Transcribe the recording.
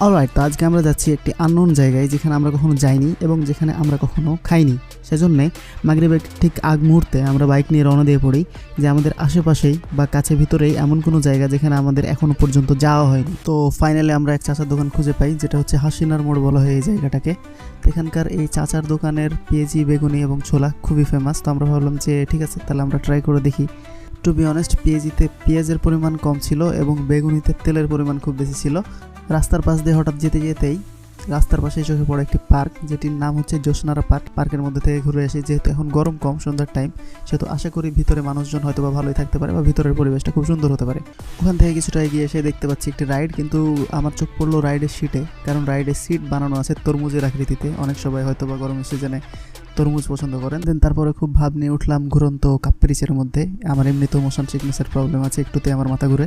Alright, তো আজকে আমরা যাচ্ছি একটি আননোন জায়গায় যেখানে আমরা কখনো যাইনি এবং যেখানে আমরা কখনো খাইনি। সেজন্যে মাগরিবের ঠিক আগ মুহূর্তে আমরা বাইক নিয়ে রওনা দিয়ে পড়ি যে আমাদের আশেপাশেই বা কাছে ভিতরেই এমন কোনো জায়গা যেখানে আমাদের এখনো পর্যন্ত যাওয়া হয়নি। তো ফাইনালি আমরা এক চাচার দোকান খুঁজে পাই, যেটা হচ্ছে হাসিনার মোড় বলা হয় এই জায়গাটাকে। তো এখানকার এই চাচার দোকানের পেঁয়াজি, বেগুনি এবং ছোলা খুবই ফেমাস। তো আমরা ভাবলাম যে ঠিক আছে, তাহলে আমরা ট্রাই করে দেখি। টু বি অনেস্ট, পেঁয়াজিতে পেঁয়াজের পরিমাণ কম ছিল এবং বেগুনিতে তেলের পরিমাণ খুব বেশি ছিল। রাস্তার পাশ দিয়ে হঠাৎ যেতে যেতেই রাস্তার পাশে চোখে পড়ে একটি পার্ক, যেটির নাম হচ্ছে জোসনারা পার্ক। পার্কের মধ্যে থেকে ঘুরে আসি, যেহেতু এখন গরম কম, সন্ধ্যার টাইম, সেহেতু আশা করি ভিতরে মানুষজন হয়তো বা ভালোই থাকতে পারে বা ভিতরের পরিবেশটা খুব সুন্দর হতে পারে। ওখান থেকে কিছুটা এগিয়ে এসে দেখতে পাচ্ছি একটি রাইড, কিন্তু আমার চোখ পড়লো রাইডের সিটে, কারণ রাইডের সিট বানানো আছে তরমুজের আকৃতিতে। অনেক সবাই হয়তো বা গরমের সিজনে তরমুজ পছন্দ করেন। দেন তারপরে খুব ভাব নিয়ে উঠলাম ঘুরন্ত কাপ্রিচের মধ্যে। আমার এমনিতেও মোশন সিকনেসের প্রবলেম আছে, একটুতে আমার মাথা ঘুরে।